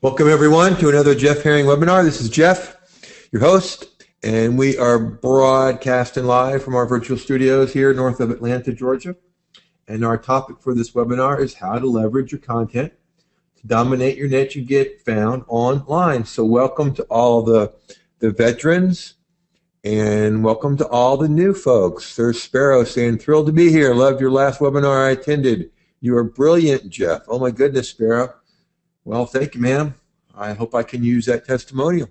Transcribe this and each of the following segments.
Welcome everyone to another Jeff Herring webinar. This is Jeff, your host, and we are broadcasting live from our virtual studios here north of Atlanta, Georgia. And our topic for this webinar is how to leverage your content to dominate your niche and get found online. So welcome to all the veterans and welcome to all the new folks. There's Sparrow saying, thrilled to be here. Loved your last webinar I attended. You are brilliant, Jeff. Oh my goodness, Sparrow. Well, thank you, ma'am. I hope I can use that testimonial.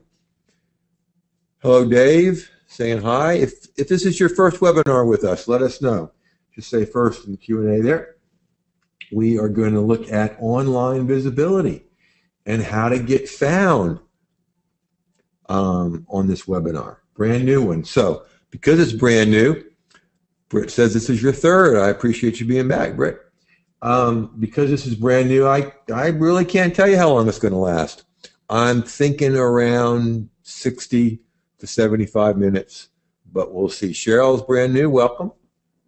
Hello, Dave, saying hi. If this is your first webinar with us, let us know. Just say first in the Q&A there. We are going to look at online visibility and how to get found on this webinar. Brand new one. So because it's brand new, Britt says this is your third. I appreciate you being back, Britt. Because this is brand new, I really can't tell you how long it's going to last. I'm thinking around 60 to 75 minutes, but we'll see. Cheryl's brand new. Welcome.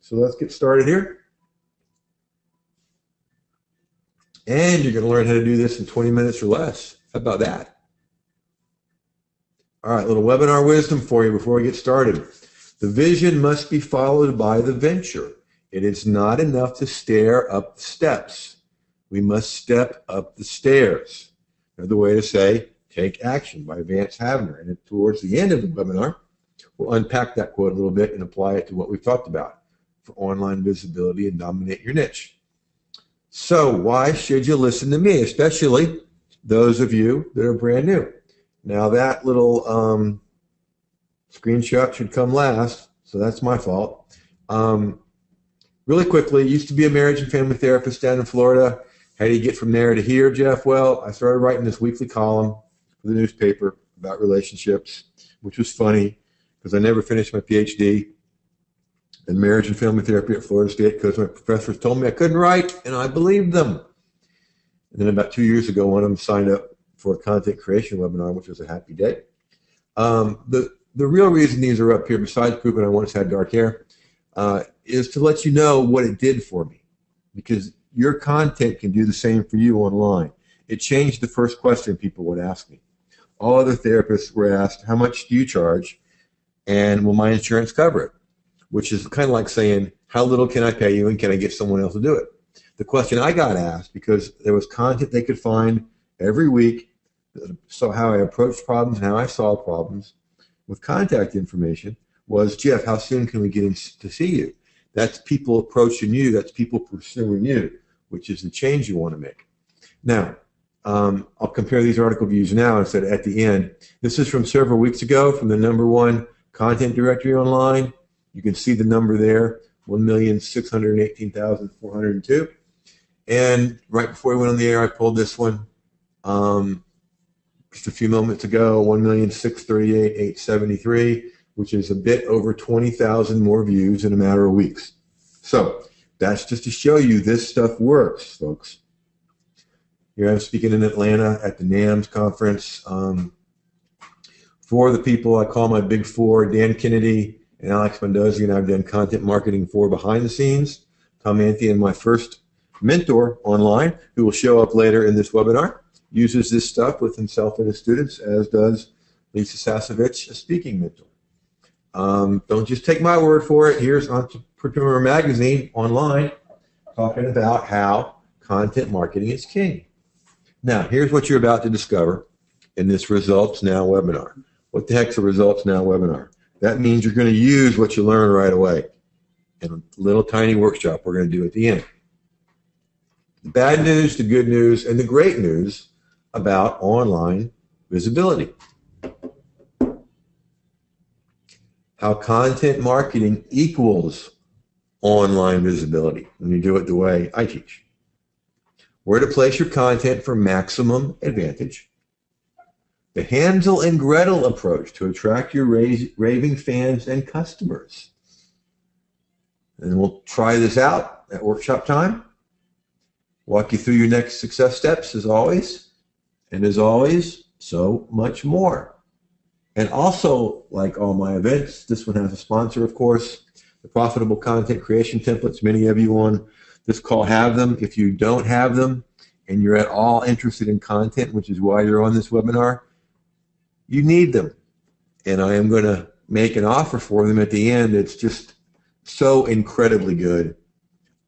So let's get started here. And you're going to learn how to do this in 20 minutes or less. How about that? All right, little webinar wisdom for you before we get started. The vision must be followed by the venture. It is not enough to stare up the steps. We must step up the stairs. Another way to say, take action by Vance Havner. And towards the end of the webinar, we'll unpack that quote a little bit and apply it to what we've talked about for online visibility and dominate your niche. So why should you listen to me, especially those of you that are brand new? Now that little screenshot should come last, so that's my fault. Really quickly, used to be a marriage and family therapist down in Florida. How do you get from there to here, Jeff? Well, I started writing this weekly column for the newspaper about relationships, which was funny because I never finished my PhD in marriage and family therapy at Florida State because my professors told me I couldn't write, and I believed them. And then about 2 years ago, one of them signed up for a content creation webinar, which was a happy day. The real reason these are up here, besides proving I once had dark hair, is to let you know what it did for me, because your content can do the same for you online. It changed the first question people would ask me. All other therapists were asked, how much do you charge, and will my insurance cover it? Which is kind of like saying, how little can I pay you, and can I get someone else to do it? The question I got asked, because there was content they could find every week, so how I approached problems and how I solved problems with contact information, was, Jeff, how soon can we get in to see you? That's people approaching you. That's people pursuing you, which is the change you want to make. Now, I'll compare these article views now instead of at the end. This is from several weeks ago from the #1 content directory online. You can see the number there, 1,618,402. And right before we went on the air, I pulled this one just a few moments ago, 1,638,873. Which is a bit over 20,000 more views in a matter of weeks. So that's just to show you this stuff works, folks. Here I'm speaking in Atlanta at the NAMS conference. For the people I call my big four, Dan Kennedy and Alex Mendoza, and I've done content marketing for behind the scenes. Tom Anthony, and my first mentor online, who will show up later in this webinar, uses this stuff with himself and his students, as does Lisa Sasovich, a speaking mentor. Don't just take my word for it. Here's Entrepreneur Magazine online talking about how content marketing is king. Now, here's what you're about to discover in this Results Now webinar. What the heck's a Results Now webinar? That means you're going to use what you learn right away in a little tiny workshop we're going to do at the end. The bad news, the good news, and the great news about online visibility. How content marketing equals online visibility when you do it the way I teach. Where to place your content for maximum advantage. The Hansel and Gretel approach to attract your raving fans and customers. And we'll try this out at workshop time. Walk you through your next success steps as always. And as always, so much more. And also, like all my events, this one has a sponsor, of course, the Profitable Content Creation Templates. Many of you on this call have them. If you don't have them, and you're at all interested in content, which is why you're on this webinar, you need them. And I am going to make an offer for them at the end. It's just so incredibly good.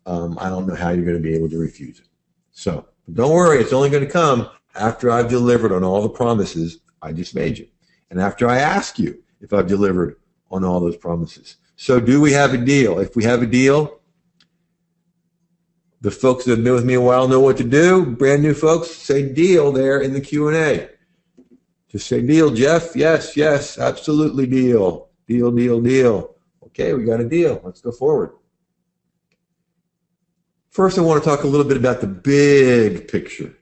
I don't know how you're going to be able to refuse it. So don't worry, it's only going to come after I've delivered on all the promises I just made you. And after I ask you if I've delivered on all those promises. So do we have a deal? If we have a deal, the folks that have been with me a while know what to do. Brand new folks, say deal there in the Q&A. Just say deal, Jeff. Yes, yes, absolutely deal. Deal, deal, deal. Okay, we got a deal. Let's go forward. First, I want to talk a little bit about the big picture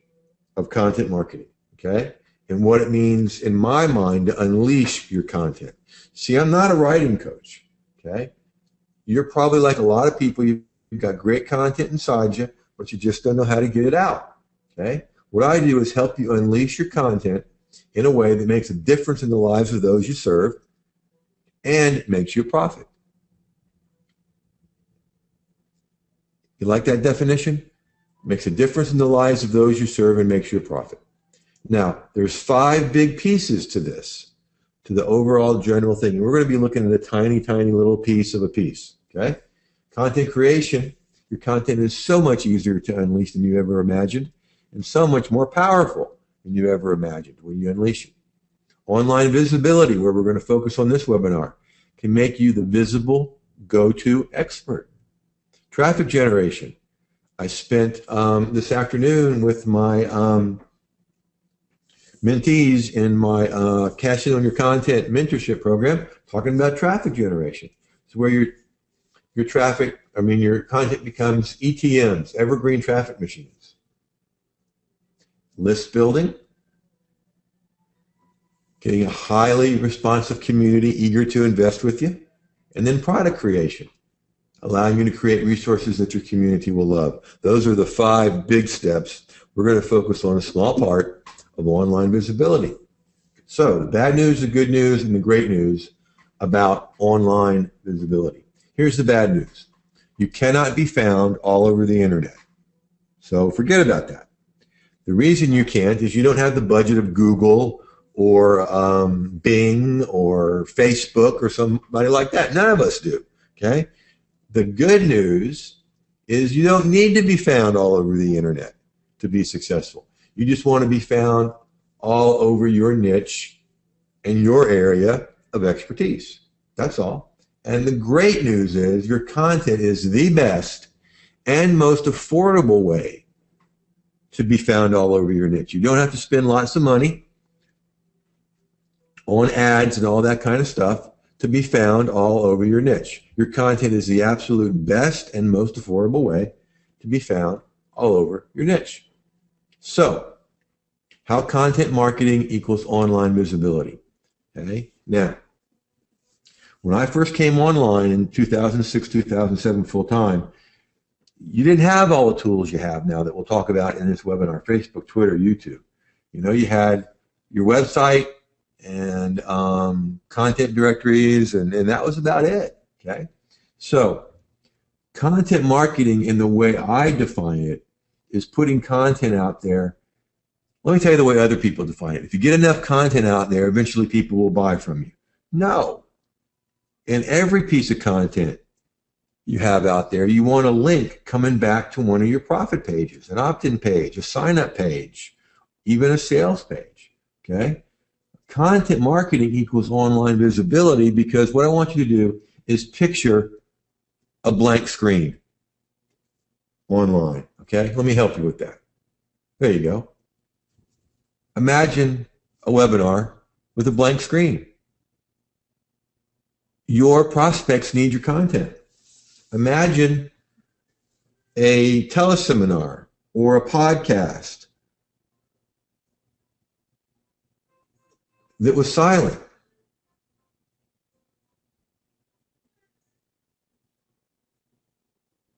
of content marketing, okay? And what it means, in my mind, to unleash your content. See, I'm not a writing coach, okay? You're probably like a lot of people. You've got great content inside you, but you just don't know how to get it out, okay? What I do is help you unleash your content in a way that makes a difference in the lives of those you serve and makes you a profit. You like that definition? Makes a difference in the lives of those you serve and makes you a profit. Now, there's 5 big pieces to this, to the overall general thing. And we're going to be looking at a tiny, tiny little piece of a piece, okay? Content creation. Your content is so much easier to unleash than you ever imagined and so much more powerful than you ever imagined when you unleash it. Online visibility, where we're going to focus on this webinar, can make you the visible go-to expert. Traffic generation. I spent this afternoon with my mentees in my Cash In on Your Content mentorship program talking about traffic generation. It's where your content becomes ETMs, evergreen traffic machines. List building. Getting a highly responsive community eager to invest with you. And then product creation, allowing you to create resources that your community will love. Those are the 5 big steps. We're going to focus on a small part of online visibility. So the bad news, the good news, and the great news about online visibility. Here's the bad news. You cannot be found all over the internet. So forget about that. The reason you can't is you don't have the budget of Google or Bing or Facebook or somebody like that. None of us do, okay? The good news is you don't need to be found all over the internet to be successful. You just want to be found all over your niche and your area of expertise. That's all. And the great news is your content is the best and most affordable way to be found all over your niche. You don't have to spend lots of money on ads and all that kind of stuff to be found all over your niche. Your content is the absolute best and most affordable way to be found all over your niche. So, how content marketing equals online visibility. Okay? Now, when I first came online in 2006, 2007 full time, you didn't have all the tools you have now that we'll talk about in this webinar, Facebook, Twitter, YouTube. You had your website and content directories, and that was about it, okay? So content marketing, in the way I define it, is putting content out there. Let me tell you the way other people define it. If you get enough content out there, eventually people will buy from you. No. In every piece of content you have out there, you want a link coming back to one of your profit pages, an opt-in page, a sign-up page, even a sales page, okay? Content marketing equals online visibility, because what I want you to do is picture a blank screen online, okay? Let me help you with that. There you go. Imagine a webinar with a blank screen. Your prospects need your content. Imagine a teleseminar or a podcast that was silent.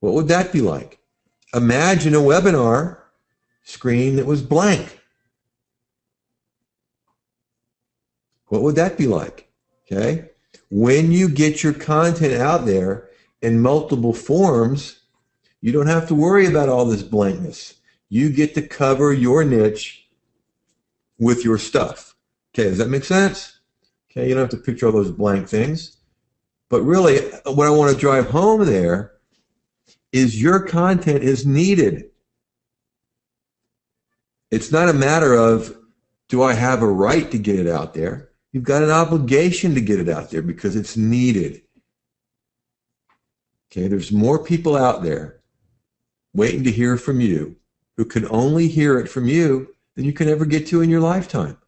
What would that be like? Imagine a webinar screen that was blank. What would that be like? Okay? When you get your content out there in multiple forms, you don't have to worry about all this blankness. You get to cover your niche with your stuff. Okay, does that make sense? Okay, you don't have to picture all those blank things. But really, what I want to drive home there is your content is needed. It's not a matter of, do I have a right to get it out there? You've got an obligation to get it out there because it's needed. Okay, there's more people out there waiting to hear from you who can only hear it from you than you can ever get to in your lifetime.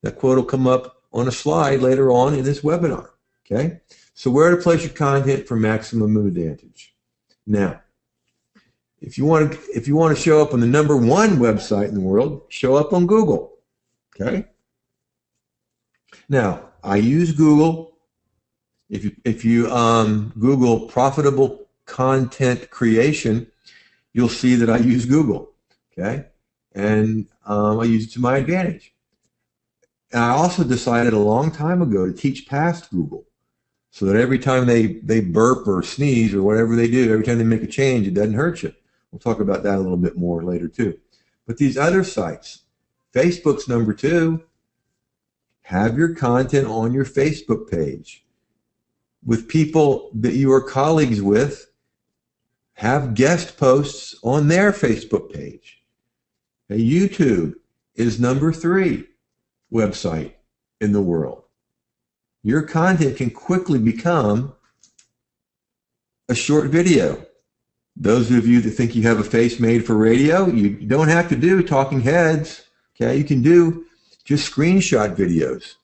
That quote will come up on a slide later on in this webinar. Okay, so where to place your content for maximum advantage. Now, if you want to show up on the #1 website in the world, show up on Google. Okay. Now, I use Google. If you Google profitable content creation, you'll see that I use Google. Okay, and I use it to my advantage. And I also decided a long time ago to teach past Google, so that every time they burp or sneeze or whatever they do, every time they make a change, it doesn't hurt you. We'll talk about that a little bit more later too. But these other sites, Facebook's #2. Have your content on your Facebook page. With people that you are colleagues with, have guest posts on their Facebook page. Now, YouTube is #3 website in the world. Your content can quickly become a short video. Those of you that think you have a face made for radio, you don't have to do talking heads. Okay, you can do just screenshot videos,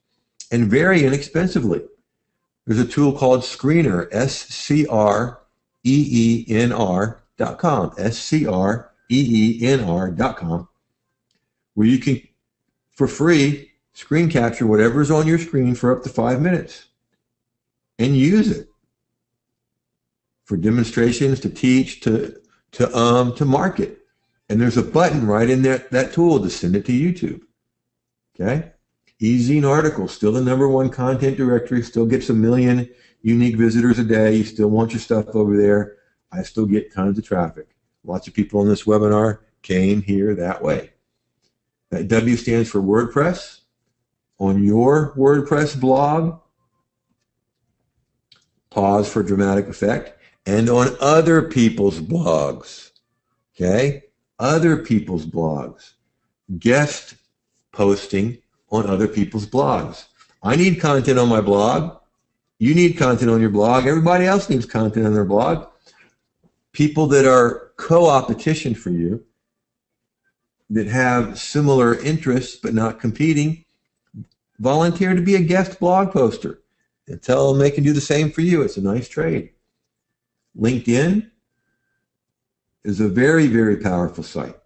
and very inexpensively. There's a tool called Screener, SCREENR.com, SCREENR.com, where you can, for free, screen capture whatever's on your screen for up to 5 minutes and use it for demonstrations, to teach, to market. And there's a button right in that tool to send it to YouTube. Okay? eZine articles, still the #1 content directory, still gets 1 million unique visitors a day. You still want your stuff over there. I still get tons of traffic. Lots of people in this webinar came here that way. That W stands for WordPress. On your WordPress blog, pause for dramatic effect, and on other people's blogs. Okay? Other people's blogs. Guest posting on other people's blogs. I need content on my blog. You need content on your blog. Everybody else needs content on their blog. People that are co-opetition for you, that have similar interests but not competing, volunteer to be a guest blog poster and tell them they can do the same for you. It's a nice trade. LinkedIn is a very, very powerful site.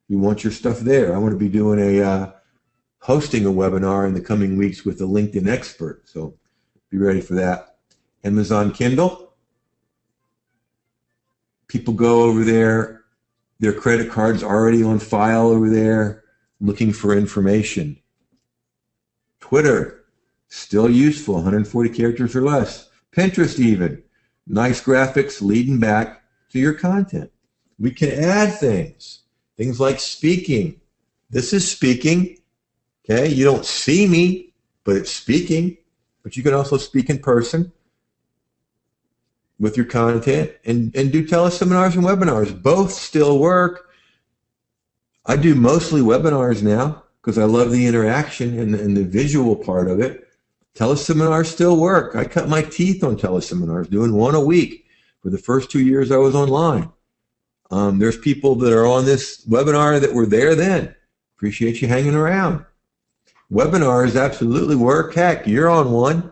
You want your stuff there. I'm going to be doing hosting a webinar in the coming weeks with a LinkedIn expert, so be ready for that. Amazon Kindle. People go over there, their credit card's already on file over there, looking for information. Twitter, still useful, 140 characters or less. Pinterest even, nice graphics leading back to your content. We can add things like speaking. This is speaking, okay? You don't see me, but it's speaking. But you can also speak in person with your content and do teleseminars and webinars. Both still work. I do mostly webinars now because I love the interaction and the visual part of it. Teleseminars still work. I cut my teeth on teleseminars, doing one a week for the first 2 years I was online. There's people that are on this webinar that were there then. Appreciate you hanging around. Webinars absolutely work. Heck, you're on one,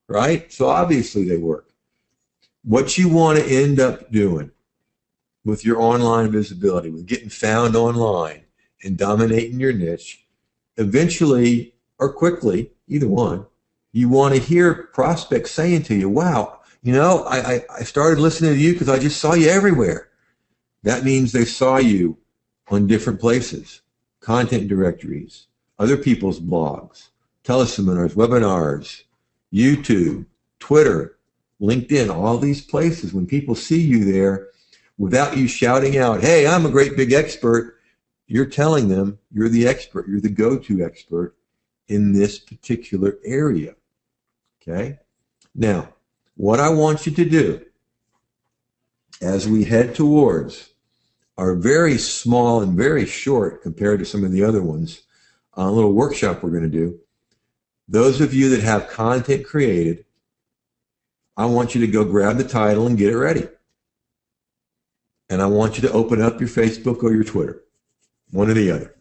right? So obviously they work. What you want to end up doing with your online visibility, with getting found online and dominating your niche, eventually or quickly, either one, you want to hear prospects saying to you, wow, you know, I started listening to you because I just saw you everywhere. That means they saw you on different places, content directories, other people's blogs, teleseminars, webinars, YouTube, Twitter, LinkedIn, all these places. When people see you there, without you shouting out, hey, I'm a great big expert, you're telling them you're the expert. You're the go-to expert in this particular area. Okay? Now, what I want you to do as we head towards our very small and very short compared to some of the other ones, a little workshop we're going to do, those of you that have content created, I want you to go grab the title and get it ready. And I want you to open up your Facebook or your Twitter, one or the other.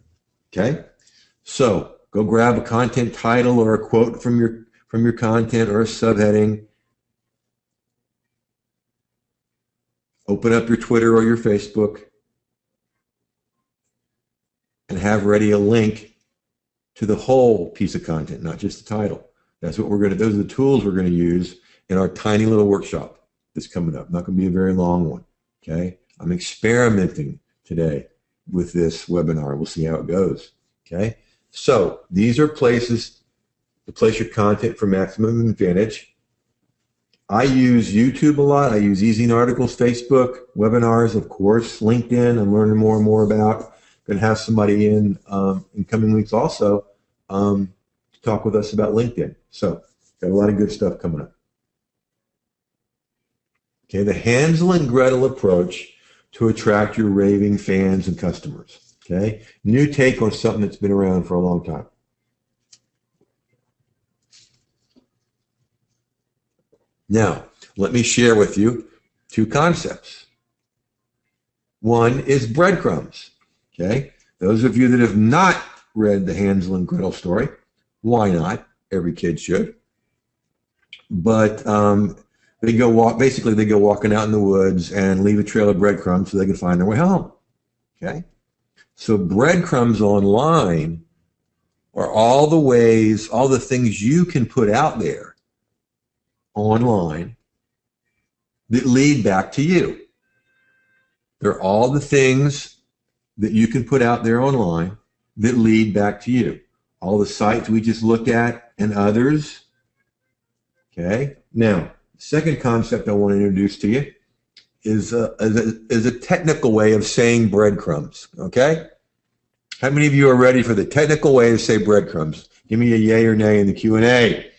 Okay? So go grab a content title or a quote from your content or a subheading. Open up your Twitter or your Facebook and have ready a link to the whole piece of content, not just the title. That's what those are the tools we're going to use in our tiny little workshop that's coming up. Not going to be a very long one. Okay? I'm experimenting today with this webinar. We'll see how it goes. Okay? So these are places to place your content for maximum advantage. I use YouTube a lot. I use Easy Articles, Facebook, webinars, of course, LinkedIn. I'm learning more and more about. Going to have somebody in coming weeks also to talk with us about LinkedIn. So got a lot of good stuff coming up. Okay, the Hansel and Gretel approach to attract your raving fans and customers. Okay, new take on something that's been around for a long time. Now, let me share with you two concepts. One is breadcrumbs. Okay, those of you that have not read the Hansel and Gretel story, why not? Every kid should. But they go walking out in the woods and leave a trail of breadcrumbs so they can find their way home. Okay, so breadcrumbs online are all the ways, all the things you can put out there online that lead back to you. They're all the things that you can put out there online that lead back to you. All the sites we just looked at and others. Okay. Now, the second concept I want to introduce to you is a technical way of saying breadcrumbs. Okay. How many of you are ready for the technical way to say breadcrumbs? Give me a yay or nay in the Q&A.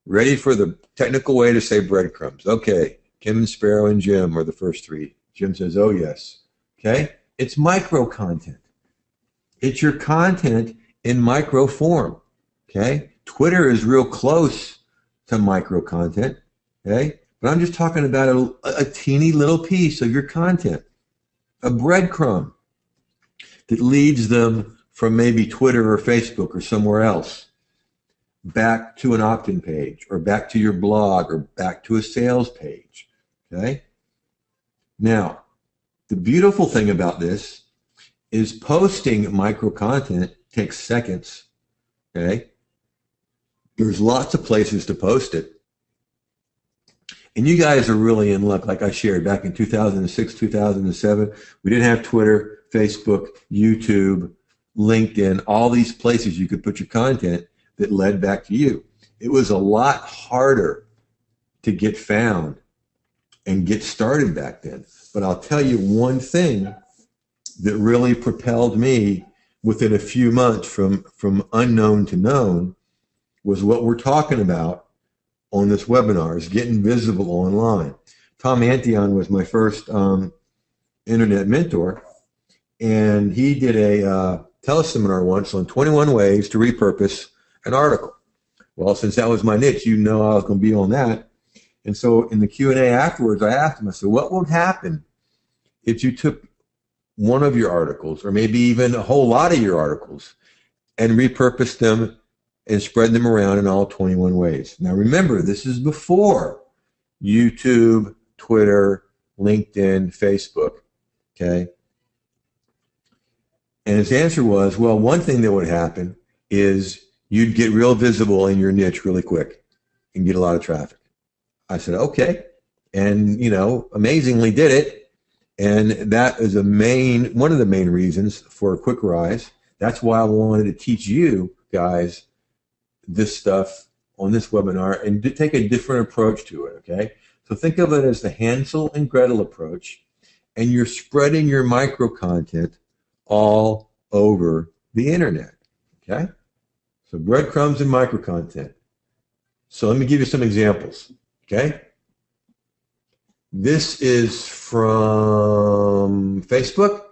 Ready for the technical way to say breadcrumbs. Okay. Kim and Sparrow and Jim are the first three. Jim says, oh, yes. Okay. It's micro content. It's your content in micro form. Okay. Twitter is real close to micro content. Okay. But I'm just talking about a teeny little piece of your content, a breadcrumb that leads them from maybe Twitter or Facebook or somewhere else back to an opt-in page or back to your blog or back to a sales page. Okay. Now, the beautiful thing about this is posting micro content takes seconds. Okay. There's lots of places to post it. And you guys are really in luck, like I shared back in 2006, 2007. We didn't have Twitter, Facebook, YouTube, LinkedIn, all these places you could put your content that led back to you. It was a lot harder to get found and get started back then. But I'll tell you one thing that really propelled me within a few months from unknown to known was what we're talking about on this webinar, is getting visible online. Tom Antion was my first internet mentor, and he did a teleseminar once on 21 ways to repurpose an article. Well, since that was my niche, you know I was going to be on that. And so in the Q&A afterwards, I asked him, I said, what would happen if you took one of your articles, or maybe even a whole lot of your articles, and repurposed them and spread them around in all 21 ways? Now remember, this is before YouTube, Twitter, LinkedIn, Facebook, okay? And his answer was, well, one thing that would happen is you'd get real visible in your niche really quick and get a lot of traffic. I said, okay. And, amazingly did it. And that is one of the main reasons for a quick rise. That's why I wanted to teach you guys this stuff on this webinar and to take a different approach to it, okay? So think of it as the Hansel and Gretel approach and you're spreading your micro content all over the internet. Okay? So breadcrumbs and micro content. So let me give you some examples. Okay? This is from Facebook.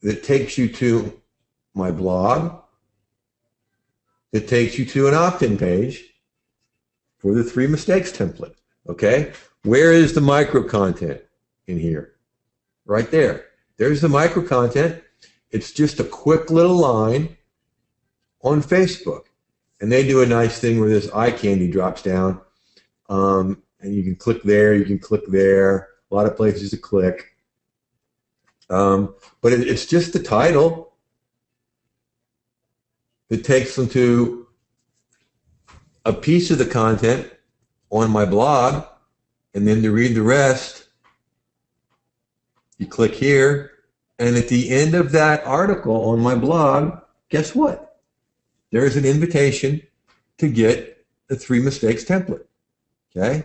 That takes you to my blog. It takes you to an opt-in page for the 3 mistakes template. Okay? Where is the micro content in here? Right there. There's the micro content. It's just a quick little line on Facebook. And they do a nice thing where this eye candy drops down. And you can click there, you can click there. A lot of places to click. But it's just the title that takes them to a piece of the content on my blog, and then to read the rest, you click here, and at the end of that article on my blog, guess what? There's an invitation to get the 3 mistakes template. Okay?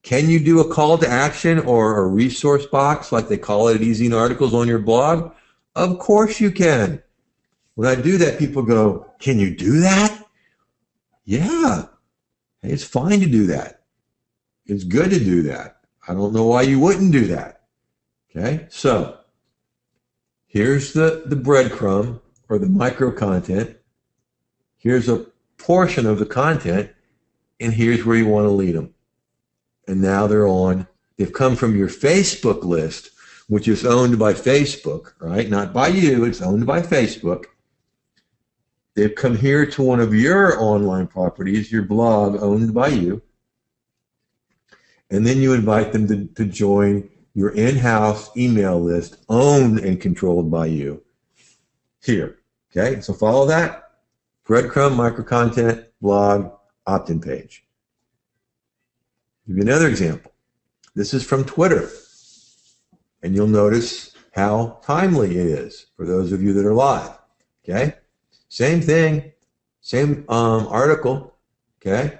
Can you do a call to action or a resource box like they call it at Easy Articles on your blog? Of course you can. When I do that, people go, can you do that? Yeah. Hey, it's fine to do that. It's good to do that. I don't know why you wouldn't do that. Okay? So here's the breadcrumb or the micro content. Here's a portion of the content, and here's where you want to lead them. And now they're on. They've come from your Facebook list, which is owned by Facebook, right? Not by you. It's owned by Facebook. They've come here to one of your online properties, your blog, owned by you. And then you invite them to join your in-house email list, owned and controlled by you, here. Okay? So follow that. Breadcrumb, micro-content, blog, opt-in page. Give you another example. This is from Twitter. And you'll notice how timely it is for those of you that are live. Okay? Same thing. Same article. Okay?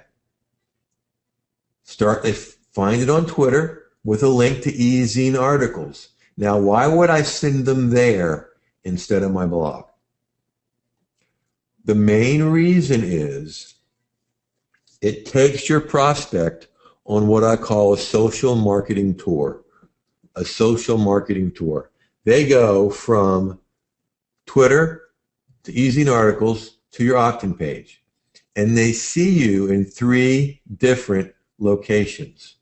They find it on Twitter with a link to e-zine articles. Now, why would I send them there instead of my blog? The main reason is it takes your prospect on what I call a social marketing tour. A social marketing tour. They go from Twitter to e-zine articles to your opt-in page. And they see you in 3 different locations.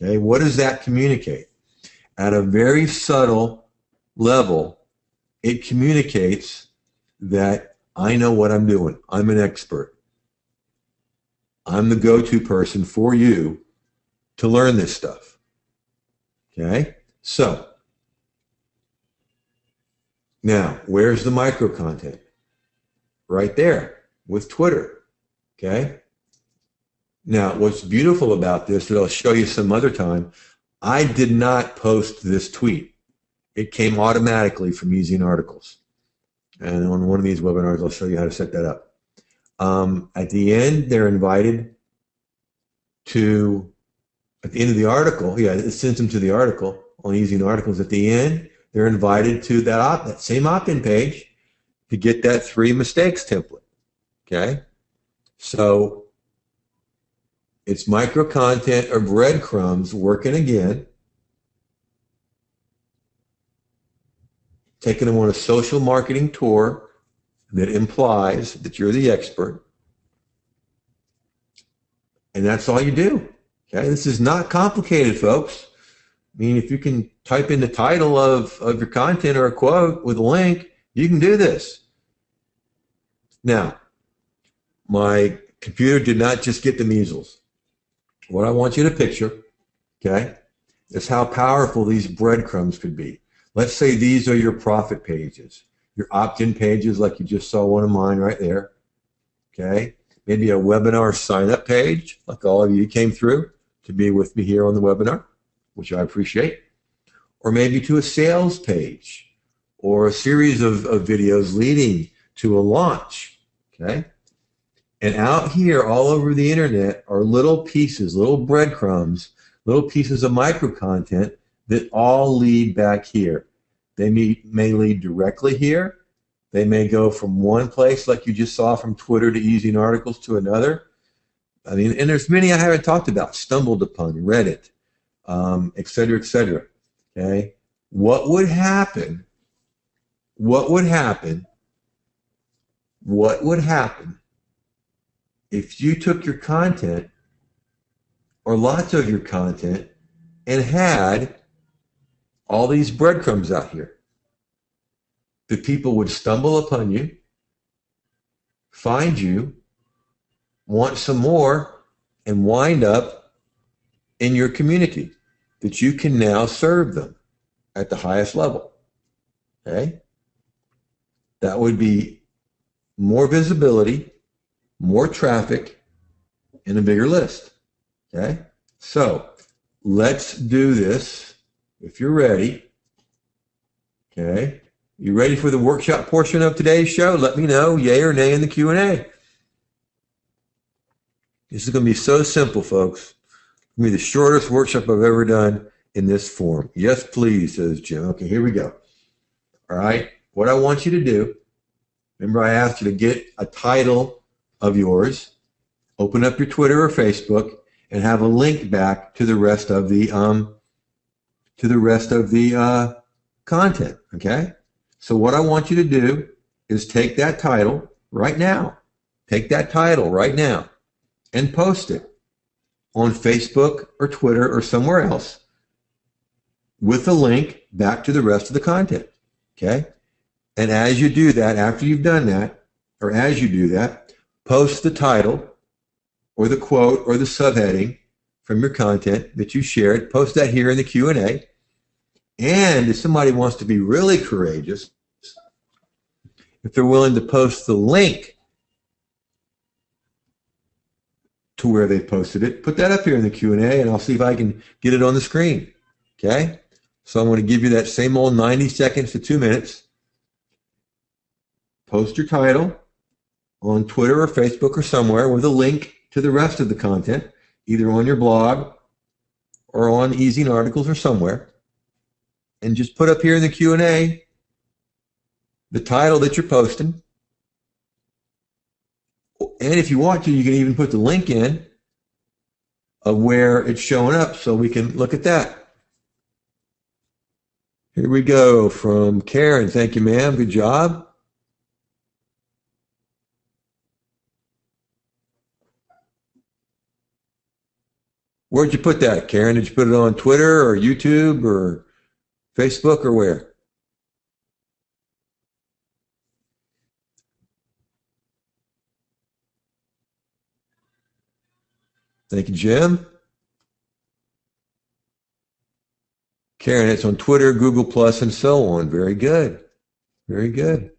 Okay, what does that communicate? At a very subtle level, it communicates that I know what I'm doing. I'm an expert. I'm the go-to person for you to learn this stuff. Okay? So, now, where's the micro content? Right there with Twitter. Okay? Now, what's beautiful about this that I'll show you some other time, I did not post this tweet. It came automatically from e-zine articles. And on one of these webinars, I'll show you how to set that up. At the end, they're invited to, at the end of the article, it sends them to the article on e-zine articles. At the end, they're invited to that same opt-in page to get that 3 mistakes template. Okay? So it's micro content or breadcrumbs working again, taking them on a social marketing tour that implies that you're the expert. And that's all you do. Okay? This is not complicated, folks. I mean, if you can type in the title of your content or a quote with a link, you can do this. Now, my computer did not just get the measles. What I want you to picture, okay, is how powerful these breadcrumbs could be. Let's say these are your profit pages, your opt-in pages like you just saw one of mine right there, okay? Maybe a webinar sign-up page like all of you came through to be with me here on the webinar, which I appreciate. Or maybe to a sales page or a series of videos leading to a launch, okay? And out here all over the internet are little pieces, little breadcrumbs, little pieces of micro content that all lead back here. They may lead directly here. They may go from one place, like you just saw from Twitter to Easy Articles, to another. I mean, and there's many I haven't talked about, stumbled upon, Reddit, et cetera, et cetera. Okay? What would happen if you took your content, or lots of your content, and had all these breadcrumbs out here? The people would stumble upon you, find you, want some more, and wind up in your community that you can now serve them at the highest level. Okay? That would be more visibility, more traffic, and a bigger list. Okay? So let's do this. If you're ready. Okay? You ready for the workshop portion of today's show? Let me know, yay or nay, in the Q&A. This is going to be so simple, folks. It's going to be the shortest workshop I've ever done in this form. Yes, please, says Jim. Okay, here we go. All right. What I want you to do, remember I asked you to get a title of yours, open up your Twitter or Facebook, and have a link back to the rest of the content. Okay. So what I want you to do is take that title right now. Take that title right now and post it on Facebook or Twitter or somewhere else with a link back to the rest of the content. Okay? And as you do that, after you've done that, or as you do that, post the title or the quote or the subheading from your content that you shared. Post that here in the Q&A. And if somebody wants to be really courageous, if they're willing to post the link to where they posted it, put that up here in the Q&A, and I'll see if I can get it on the screen. Okay? So I'm going to give you that same old 90 seconds to 2 minutes. Post your title on Twitter or Facebook or somewhere with a link to the rest of the content, either on your blog or on Easy Articles or somewhere. And just put up here in the Q&A the title that you're posting. And if you want to, you can even put the link in of where it's showing up so we can look at that. Here we go from Karen. Thank you, ma'am. Good job. Where'd you put that, Karen? Did you put it on Twitter or YouTube or Facebook or where? Thank you, Jim. Karen, it's on Twitter, Google Plus, and so on. Very good. Very good.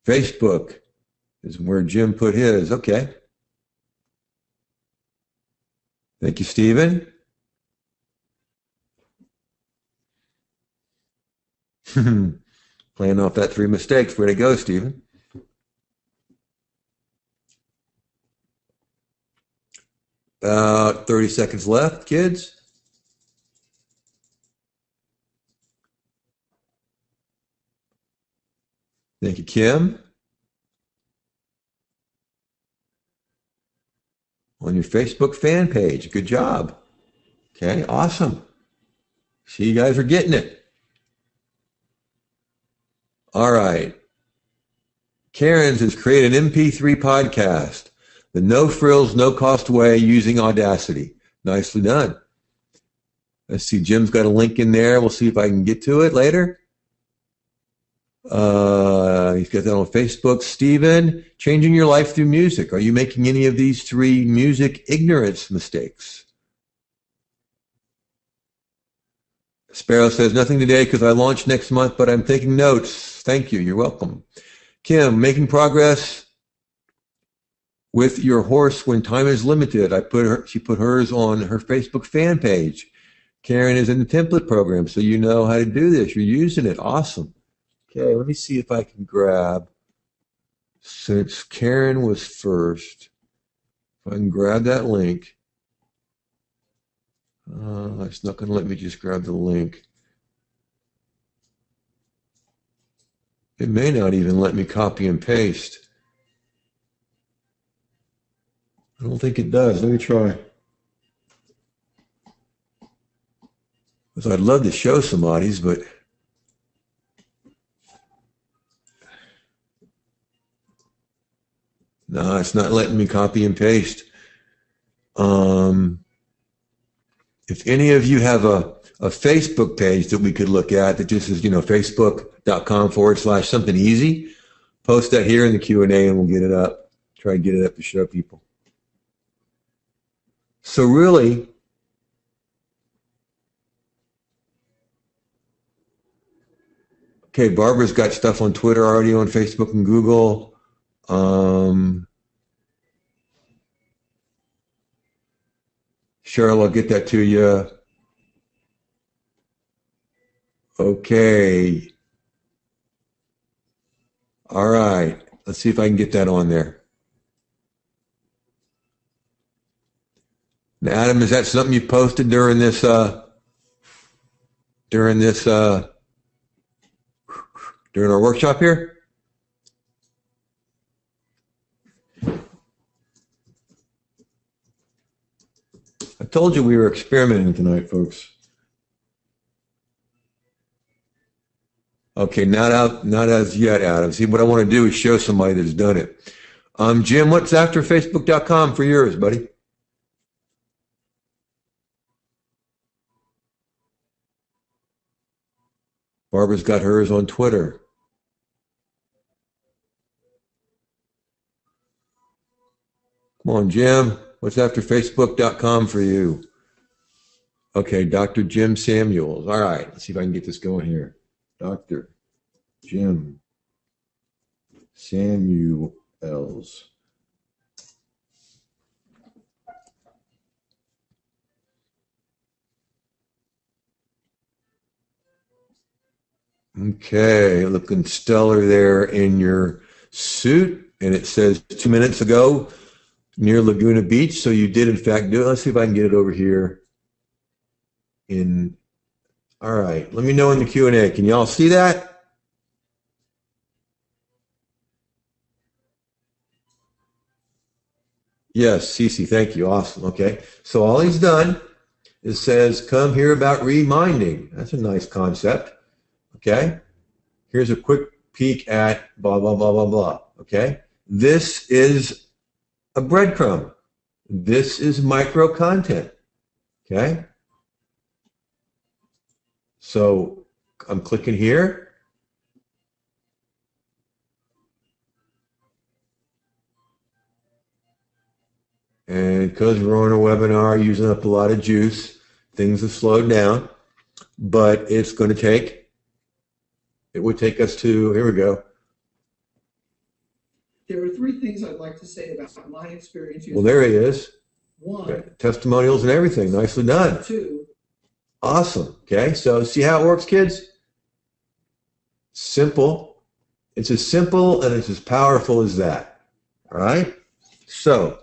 Facebook is where Jim put his. Okay. Thank you, Stephen. Playing off that 3 mistakes. Way to go, Stephen. About 30 seconds left, kids. Thank you, Kim. On your Facebook fan page. Good job. Okay, awesome. See, you guys are getting it. All right. Karen's has created an MP3 podcast, the no frills, no cost way using Audacity. Nicely done. Let's see, Jim's got a link in there. We'll see if I can get to it later. He's got that on Facebook. Stephen, changing your life through music. Are you making any of these 3 music ignorance mistakes? Sparrow says, nothing today because I launch next month, but I'm taking notes. Thank you. You're welcome. Kim, making progress with your horse when time is limited. She put hers on her Facebook fan page. Karen is in the template program, so you know how to do this. You're using it. Awesome. Okay, let me see if I can grab Since Karen was first, if I can grab that link, it's not going to let me just grab the link. It may not even let me copy and paste. I don't think it does. Let me try. Because I'd love to show somebody's, but no, it's not letting me copy and paste. If any of you have a Facebook page that we could look at that just is, facebook.com/something easy, post that here in the Q&A and we'll get it up. Try to get it up to show people. So really, okay, Barbara's got stuff on Twitter already, on Facebook and Google. Cheryl, I'll get that to you. Okay. All right. Let's see if I can get that on there. Now, Adam, is that something you posted during this during our workshop here? I told you we were experimenting tonight, folks. Okay, not as yet, Adam. See, what I want to do is show somebody that's done it. Jim, what's after Facebook.com for yours, buddy? Barbara's got hers on Twitter. Come on, Jim. What's after Facebook.com for you? Okay, Dr. Jim Samuels. All right, let's see if I can get this going here. Dr. Jim Samuels. Okay, looking stellar there in your suit. And it says 2 minutes ago near Laguna Beach. So you did, in fact, do it. Let's see if I can get it over here. All right, let me know in the Q&A. Can y'all see that? Yes, Cece, thank you. Awesome. Okay, so all he's done is says, come hear about reminding. That's a nice concept. Okay, here's a quick peek at blah, blah, blah, blah, blah. Okay, this is a breadcrumb. This is micro content. Okay, so I'm clicking here. And because we're on a webinar using up a lot of juice, things have slowed down, but it's going to take, it would take us to, here we go. There are 3 things I'd like to say about my experience. Well, there he is. 1. Testimonials and everything. Nicely done. 2. Awesome. Okay, so see how it works, kids? Simple. It's as simple and it's as powerful as that. All right? So,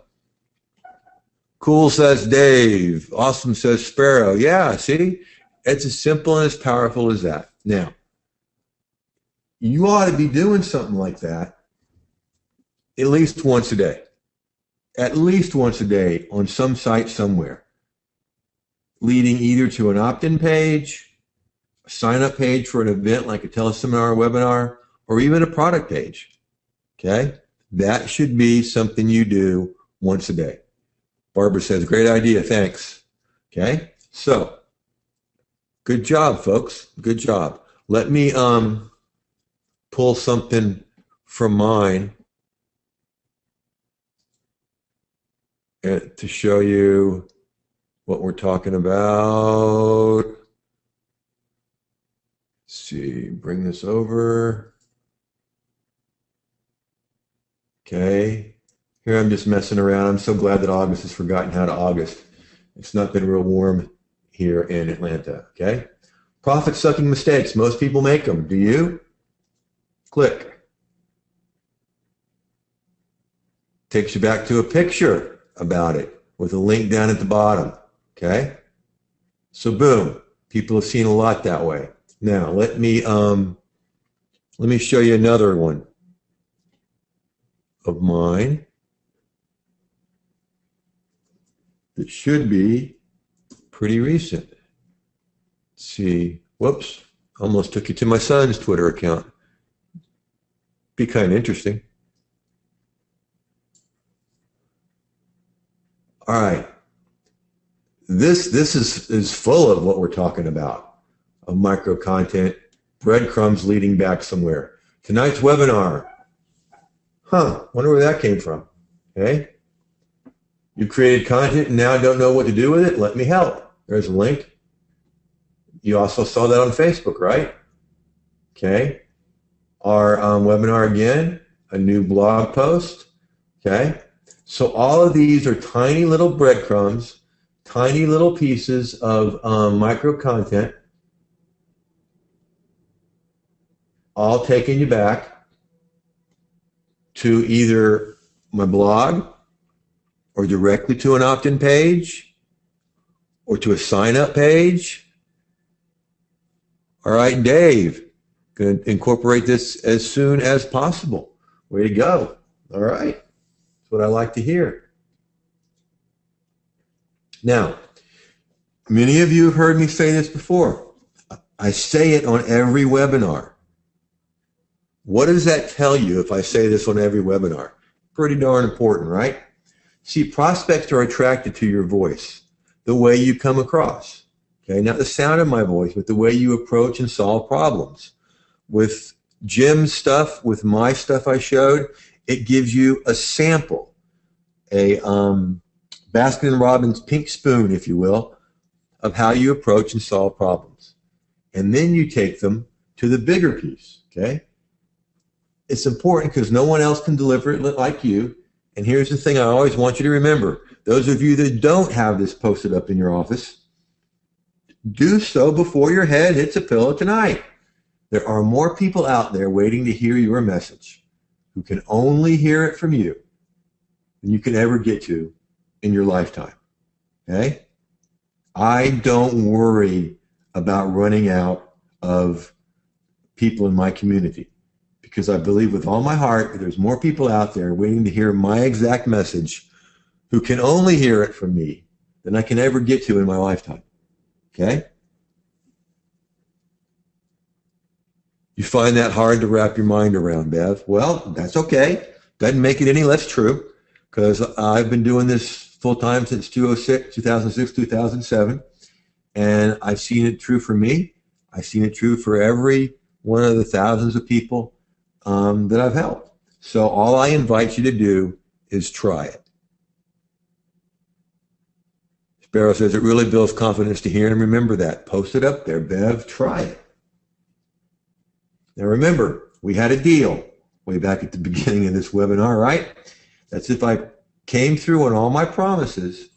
cool says Dave. Awesome says Sparrow. Yeah, see? It's as simple and as powerful as that. Now, you ought to be doing something like that at least once a day. At least once a day on some site somewhere, leading either to an opt-in page, a sign-up page for an event like a teleseminar or webinar, or even a product page. Okay? That should be something you do once a day. Barbara says, great idea, thanks. Okay? So, good job, folks. Good job. Let me pull something from mine to show you what we're talking about. Let's see, bring this over. Okay, here I'm just messing around. I'm so glad that August has forgotten how to August. It's not been real warm here in Atlanta, okay? Profit-sucking mistakes. Most people make them. Do you? Click. takes you back to a picture about it with a link down at the bottom. Okay? So boom, people have seen a lot that way. Now let me show you another one of mine that should be pretty recent. Let's see, whoops, almost took you to my son's Twitter account. Be kind of interesting. All right. This is full of what we're talking about, of micro content, breadcrumbs leading back somewhere. Tonight's webinar. Wonder where that came from. Okay. You created content and now don't know what to do with it? Let me help. There's a link. You also saw that on Facebook, right? Okay. Our webinar again, a new blog post. Okay. So all of these are tiny little breadcrumbs, tiny little pieces of micro content, all taking you back to either my blog or directly to an opt-in page or to a sign-up page. All right, Dave, going to incorporate this as soon as possible. Way to go. All right. That's what I like to hear. Now, many of you have heard me say this before. I say it on every webinar. What does that tell you if I say this on every webinar? Pretty darn important, right? See, prospects are attracted to your voice, the way you come across. Okay, not the sound of my voice, but the way you approach and solve problems. With Jim's stuff, with my stuff I showed, it gives you a sample, a Baskin-Robbins pink spoon, if you will, of how you approach and solve problems. And then you take them to the bigger piece, okay? It's important because no one else can deliver it like you. And here's the thing I always want you to remember. Those of you that don't have this posted up in your office, do so before your head hits a pillow tonight. There are more people out there waiting to hear your message who can only hear it from you than you can ever get to in your lifetime. Okay? I don't worry about running out of people in my community because I believe with all my heart that there's more people out there waiting to hear my exact message who can only hear it from me than I can ever get to in my lifetime. Okay? You find that hard to wrap your mind around, Bev? Well, that's okay. Doesn't make it any less true because I've been doing this full time since 2006, 2007, and I've seen it true for me. I've seen it true for every one of the thousands of people that I've helped. So all I invite you to do is try it. Sparrow says it really builds confidence to hear and remember that. Post it up there, Bev. Try it. Now remember, we had a deal way back at the beginning of this webinar, right? That's if I came through on all my promises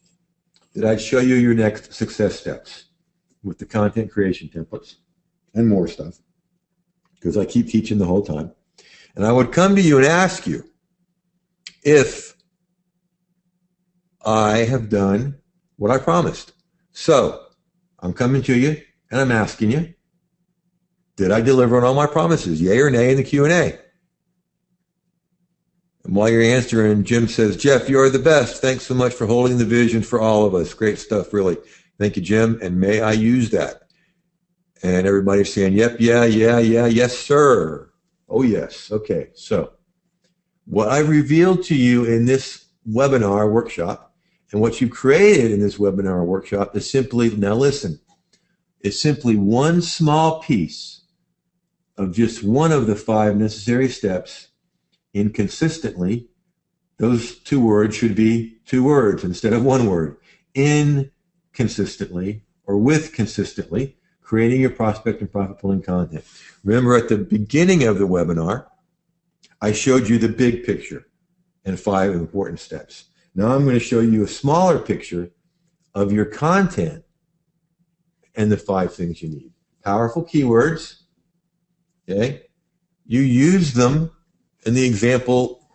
that I'd show you your next success steps with the content creation templates and more stuff because I keep teaching the whole time. And I would come to you and ask you if I have done what I promised. So I'm coming to you and I'm asking you, did I deliver on all my promises? Yay or nay in the Q&A. And while you're answering, Jim says, Jeff, you are the best. Thanks so much for holding the vision for all of us. Great stuff, really. Thank you, Jim. And may I use that? And everybody's saying, yep, yeah, yes, sir. Oh, yes. Okay. So what I revealed to you in this webinar workshop and what you created in this webinar workshop is simply, now listen, it's simply one small piece of just one of the 5 necessary steps in consistently. Those 2 words should be 2 words instead of 1 word. In consistently or with consistently creating your prospect and profit pulling content. Remember at the beginning of the webinar, I showed you the big picture and 5 important steps. Now I'm going to show you a smaller picture of your content and the 5 things you need. Powerful keywords. Okay. You use them in the example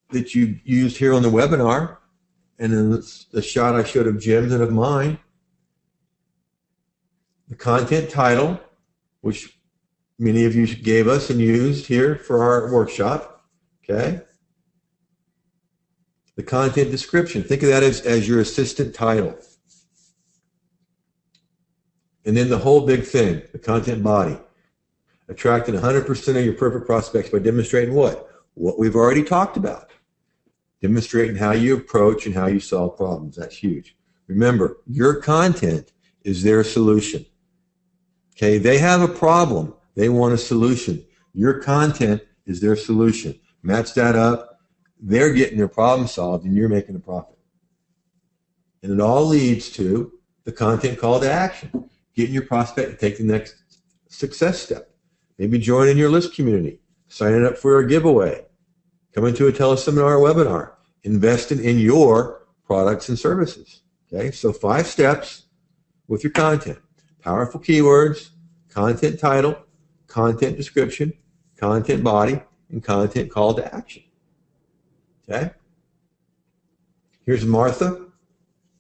that you used here on the webinar, and then the shot I showed of Jim's and of mine, the content title, which many of you gave us and used here for our workshop, okay? The content description, think of that as your assistant title. And then the whole big thing, the content body. Attracting 100% of your perfect prospects by demonstrating what? What we've already talked about. Demonstrating how you approach and how you solve problems. That's huge. Remember, your content is their solution. Okay, they have a problem. They want a solution. Your content is their solution. Match that up. They're getting their problem solved and you're making a profit. And it all leads to the content call to action. Getting your prospect to take the next success step. Maybe joining your list community. Signing up for a giveaway. Coming to a teleseminar or webinar. Investing in your products and services. Okay, so 5 steps with your content. Powerful keywords, content title, content description, content body, and content call to action. Okay? Here's Martha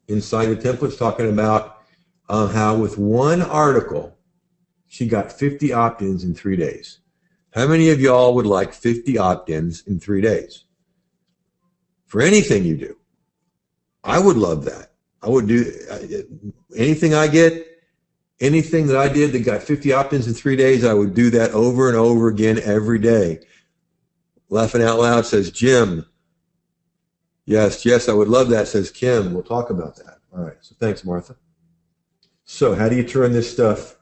inside the templates talking about how with one article, she got 50 opt-ins in 3 days. How many of y'all would like 50 opt-ins in 3 days? For anything you do. I would love that. I would do anything I get, anything that I did that got 50 opt-ins in 3 days, I would do that over and over again every day. Laughing out loud says Jim. Yes, I would love that, says Kim. We'll talk about that. All right, so thanks, Martha. So how do you turn this stuff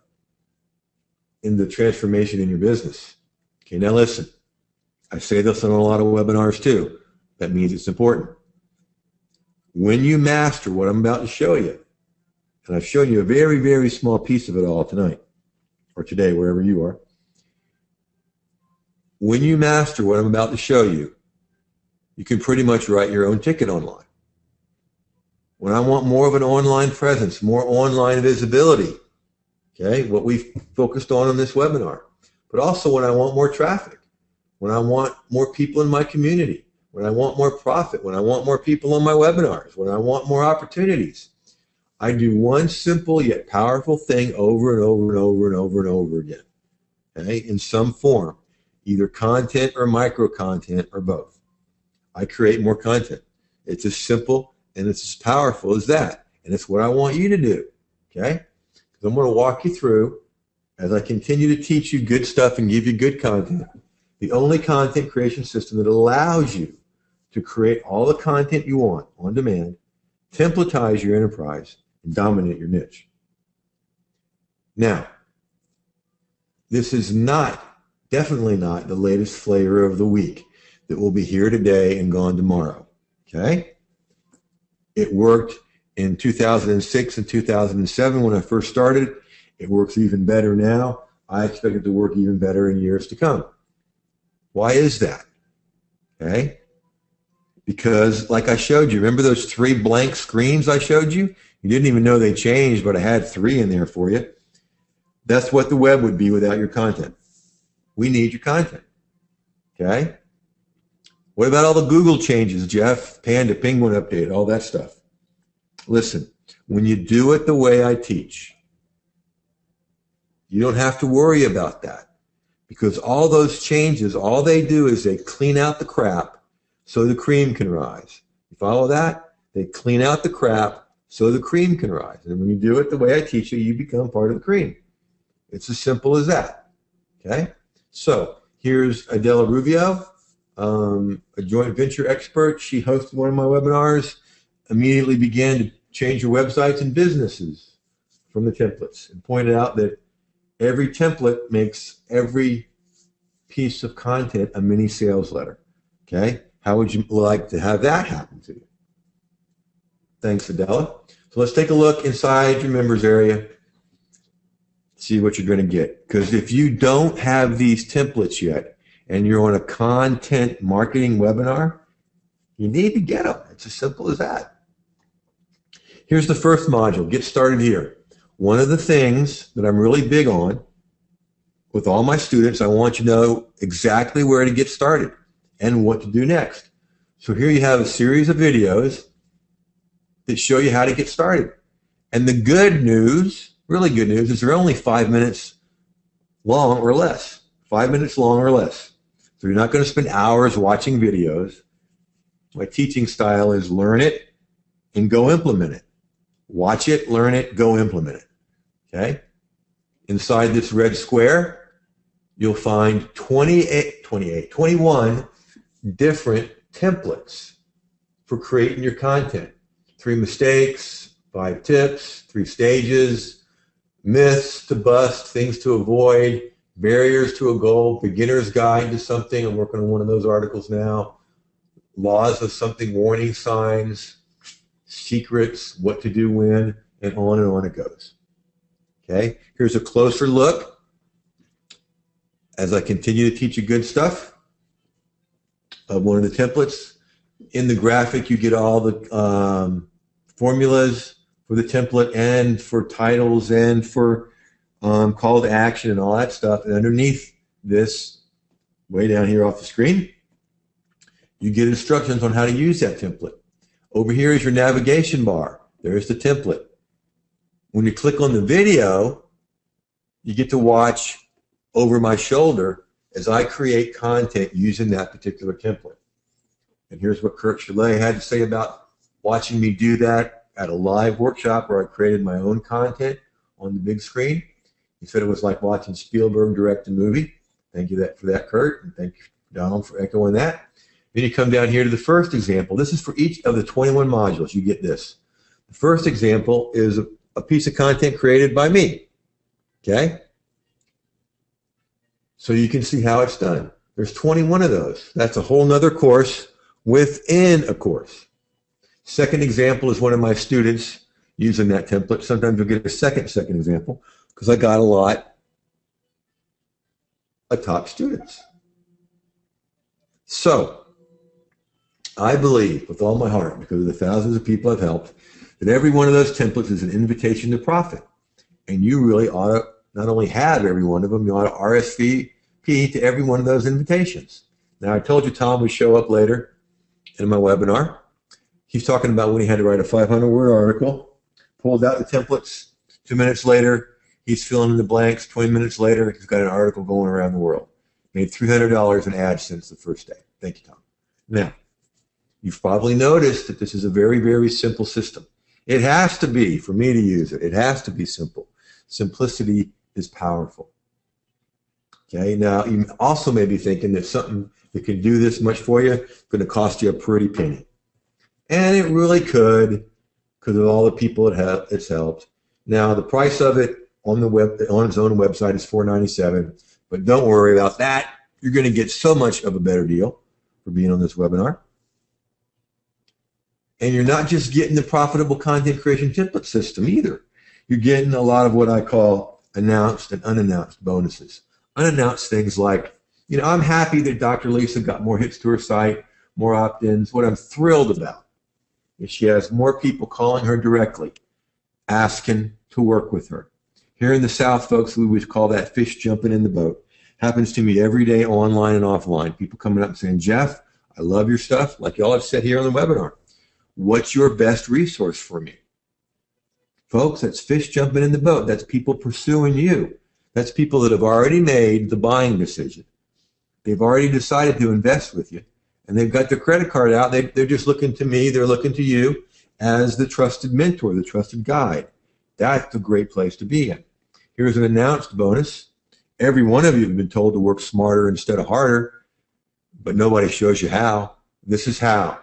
into transformation in your business? Okay, now listen. I say this on a lot of webinars too. That means it's important. When you master what I'm about to show you, and I've shown you a very, very small piece of it all tonight, or today, wherever you are. When you master what I'm about to show you, you can pretty much write your own ticket online. When I want more of an online presence, more online visibility, okay, what we focused on this webinar, but also when I want more traffic, when I want more people in my community, when I want more profit, when I want more people on my webinars, when I want more opportunities. I do one simple yet powerful thing over and over and over and over and over again, okay, in some form, either content or micro content or both. I create more content. It's as simple and it's as powerful as that, and it's what I want you to do, okay? Because I'm going to walk you through, as I continue to teach you good stuff and give you good content, the only content creation system that allows you to create all the content you want on demand, templatize your enterprise, and dominate your niche. Now, this is definitely not the latest flavor of the week that will be here today and gone tomorrow, okay? It worked in 2006 and 2007 when I first started. It works even better now. I expect it to work even better in years to come. Why is that? Okay? Because like I showed you, remember those 3 blank screens I showed you? You didn't even know they changed, but I had 3 in there for you. That's what the web would be without your content. We need your content. Okay? What about all the Google changes, Jeff? Panda, Penguin update, all that stuff. Listen, when you do it the way I teach, you don't have to worry about that. Because all those changes, all they do is they clean out the crap so the cream can rise. You follow that? They clean out the crap so the cream can rise. And when you do it the way I teach you, you become part of the cream. It's as simple as that. Okay? So here's Adela Rubio, a joint venture expert. She hosted one of my webinars, immediately began to change your websites and businesses from the templates, and pointed out that every template makes every piece of content a mini sales letter. Okay? How would you like to have that happen to you? Thanks, Adela. So let's take a look inside your members area, see what you're going to get. Because if you don't have these templates yet and you're on a content marketing webinar, you need to get them. It's as simple as that. Here's the first module. Get started here. One of the things that I'm really big on with all my students, I want you to know exactly where to get started and what to do next. So here you have a series of videos that show you how to get started. And the good news, really good news, is they're only 5 minutes long or less. 5 minutes long or less. So you're not going to spend hours watching videos. My teaching style is learn it and go implement it. Watch it, learn it, go implement it. Okay? Inside this red square, you'll find 21 different templates for creating your content. 3 mistakes, 5 tips, 3 stages, myths to bust, things to avoid, barriers to a goal, beginner's guide to something. I'm working on one of those articles now. Laws of something, warning signs, secrets, what to do when, and on it goes. Okay, here's a closer look as I continue to teach you good stuff of one of the templates. In the graphic, you get all the formulas for the template and for titles and for call to action and all that stuff. And underneath this, way down here off the screen, you get instructions on how to use that template. Over here is your navigation bar. There's the template. When you click on the video, you get to watch over my shoulder as I create content using that particular template. And here's what Kurt Chalet had to say about watching me do that at a live workshop where I created my own content on the big screen. He said it was like watching Spielberg direct a movie. Thank you for that, Kurt, and thank you, Donald, for echoing that. Then you come down here to the first example. This is for each of the 21 modules. You get this. The first example is a piece of content created by me. Okay? So you can see how it's done. There's 21 of those. That's a whole nother course within a course. Second example is one of my students using that template. Sometimes you'll get a second example because I got a lot of top students. So I believe with all my heart, because of the thousands of people I've helped, that every one of those templates is an invitation to profit. And you really ought to not only have every one of them, you ought to RSVP to every one of those invitations. Now, I told you Tom would show up later in my webinar. He's talking about when he had to write a 500-word article, pulled out the templates. 2 minutes later, he's filling in the blanks. 20 minutes later, he's got an article going around the world. Made $300 in ads since the first day. Thank you, Tom. Now, you've probably noticed that this is a very, very simple system. It has to be, for me to use it, it has to be simple. Simplicity is powerful. Okay, now you also may be thinking that something that can do this much for you is going to cost you a pretty penny. And it really could, because of all the people it's helped. Now, the price of it on its own website is $4.97, but don't worry about that. You're going to get so much of a better deal for being on this webinar. And you're not just getting the profitable content creation template system either. You're getting a lot of what I call announced and unannounced bonuses. Unannounced things like, you know, I'm happy that Dr. Lisa got more hits to her site, more opt-ins. What I'm thrilled about is she has more people calling her directly, asking to work with her. Here in the South, folks, we would call that fish jumping in the boat. Happens to me every day, online and offline. People coming up and saying, Jeff, I love your stuff, like y'all have said here on the webinar. What's your best resource for me? Folks, that's fish jumping in the boat. That's people pursuing you. That's people that have already made the buying decision. They've already decided to invest with you. And they've got their credit card out. They're just looking to me. They're looking to you as the trusted mentor, the trusted guide. That's a great place to be in. Here's an announced bonus. Every one of you have been told to work smarter instead of harder, but nobody shows you how. This is how.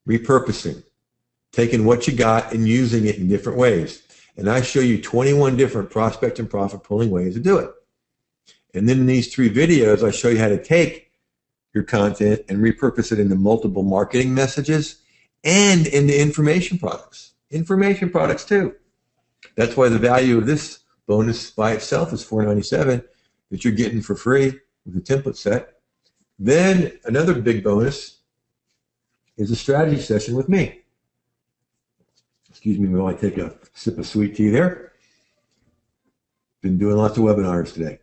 Repurposing. Taking what you got and using it in different ways. And I show you 21 different prospect and profit pulling ways to do it. And then in these 3 videos, I show you how to take your content and repurpose it into multiple marketing messages and into information products. Information products too. That's why the value of this bonus by itself is $4.97 that you're getting for free with the template set. Then another big bonus is a strategy session with me. Excuse me while I take a sip of sweet tea there. Been doing lots of webinars today.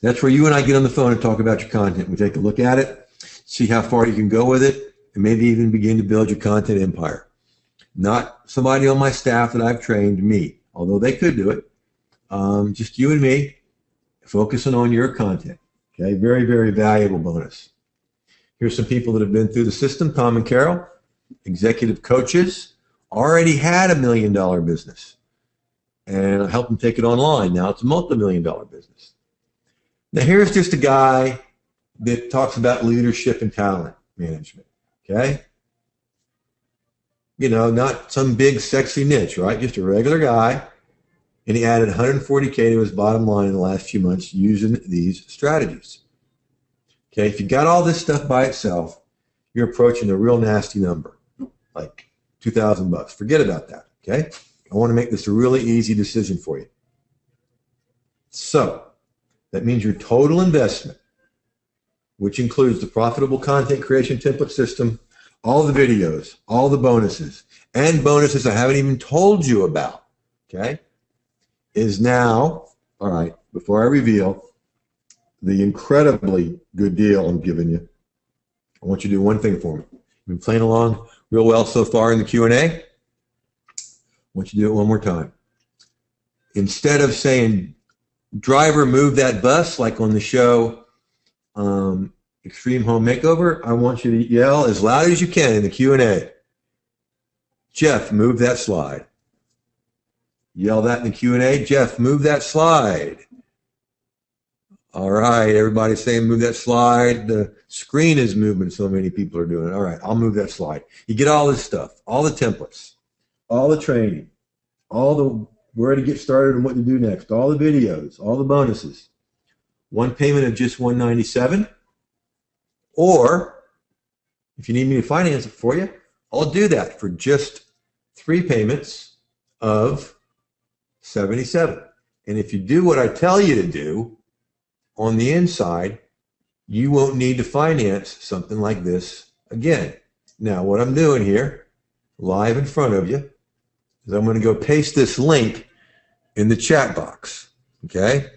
That's where you and I get on the phone and talk about your content. We take a look at it, see how far you can go with it, and maybe even begin to build your content empire. Not somebody on my staff that I've trained, me, although they could do it. Just you and me, focusing on your content. Okay, very, very valuable bonus. Here's some people that have been through the system. Tom and Carol, executive coaches, already had $1 million business. And I helped them take it online. Now it's a multi-million-dollar business. Now here's just a guy that talks about leadership and talent management. Okay? You know, not some big sexy niche, right? Just a regular guy. And he added 140K to his bottom line in the last few months using these strategies. Okay, if you got all this stuff by itself, you're approaching a real nasty number, like $2,000. Forget about that, okay? I want to make this a really easy decision for you. So, that means your total investment, which includes the profitable content creation template system, all the videos, all the bonuses, and bonuses I haven't even told you about, okay, is now, all right, before I reveal the incredibly good deal I'm giving you, I want you to do one thing for me. You've been playing along real well so far in the Q&A. I want you to do it one more time. Instead of saying, driver, move that bus, like on the show Extreme Home Makeover, I want you to yell as loud as you can in the Q&A. Jeff, move that slide. Yell that in the Q&A. Jeff, move that slide. All right, everybody's saying move that slide. The screen is moving, so many people are doing it. All right, I'll move that slide. You get all this stuff, all the templates, all the training, all the where to get started and what to do next, all the videos, all the bonuses. One payment of just $197. Or, if you need me to finance it for you, I'll do that for just 3 payments of $77. And if you do what I tell you to do, on the inside, you won't need to finance something like this again. Now, what I'm doing here, live in front of you, is I'm going to go paste this link in the chat box, okay?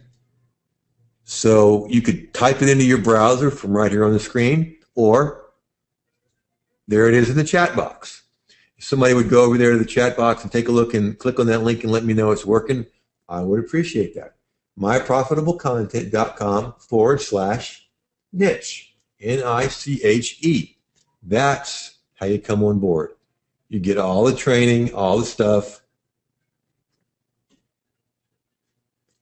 So you could type it into your browser from right here on the screen, or there it is in the chat box. If somebody would go over there to the chat box and take a look and click on that link and let me know it's working, I would appreciate that. myprofitablecontent.com/niche, Niche. That's how you come on board. You get all the training, all the stuff,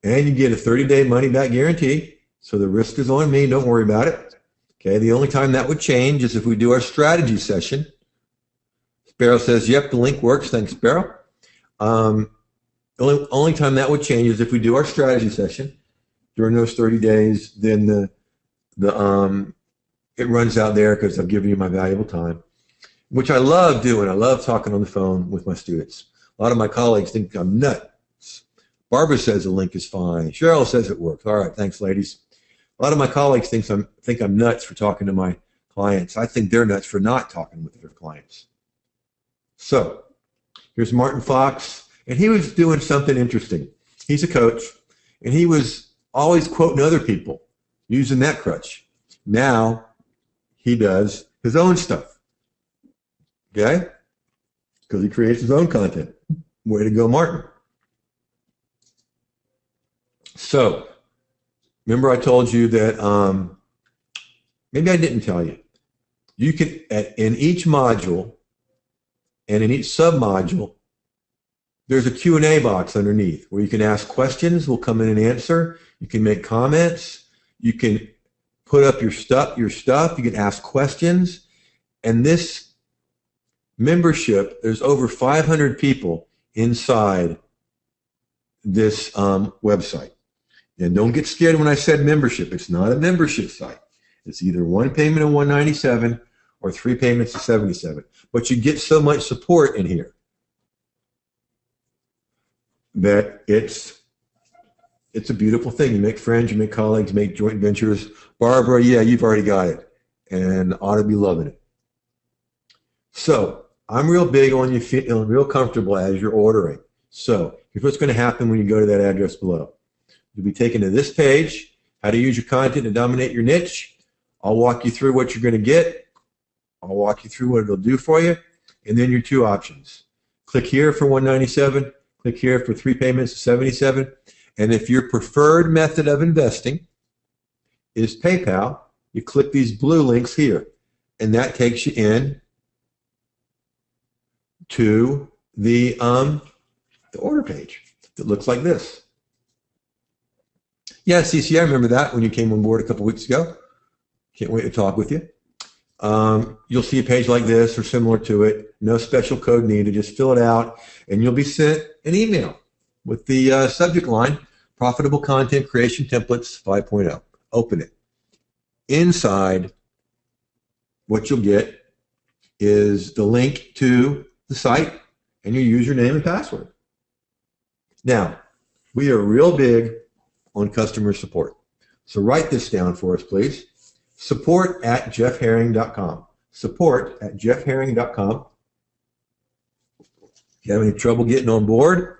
and you get a 30-day money-back guarantee. So the risk is on me. Don't worry about it. Okay. The only time that would change is if we do our strategy session. Sparrow says, "Yep, the link works." Thanks, Sparrow. The only time that would change is if we do our strategy session during those 30 days. Then it runs out there because I've given you my valuable time, which I love doing. I love talking on the phone with my students. A lot of my colleagues think I'm nuts. Barbara says the link is fine. Cheryl says it works. All right, thanks, ladies. A lot of my colleagues think I'm nuts for talking to my clients. I think they're nuts for not talking with their clients. So here's Martin Fox, and he was doing something interesting. He's a coach, and he was always quoting other people using that crutch. Now he does his own stuff, okay? Because he creates his own content. Way to go, Martin. So, remember I told you that, maybe I didn't tell you. You can, in each module and in each submodule, there's a Q&A box underneath where you can ask questions. We'll come in and answer. You can make comments. You can put up your stuff. You can ask questions. And this membership, there's over 500 people inside this website. And don't get scared when I said membership. It's not a membership site. It's either one payment of $197 or 3 payments of $77. But you get so much support in here that it's a beautiful thing. You make friends, you make colleagues, make joint ventures. Barbara, yeah, you've already got it and ought to be loving it. So I'm real big on you feeling real comfortable as you're ordering. So here's what's going to happen when you go to that address below. You'll be taken to this page, how to use your content to dominate your niche. I'll walk you through what you're going to get. I'll walk you through what it'll do for you. And then your two options. Click here for $197. Click here for 3 payments of $77. And if your preferred method of investing is PayPal, you click these blue links here. And that takes you in to the order page that looks like this. Yeah, CC, I remember that when you came on board a couple weeks ago. Can't wait to talk with you. You'll see a page like this or similar to it. No special code needed. Just fill it out, and you'll be sent an email with the subject line, Profitable Content Creation Templates 5.0. Open it. Inside, what you'll get is the link to the site and your username and password. Now, we are real big on customer support. So write this down for us, please. Support@jeffherring.com. Support@jeffherring.com. If you have any trouble getting on board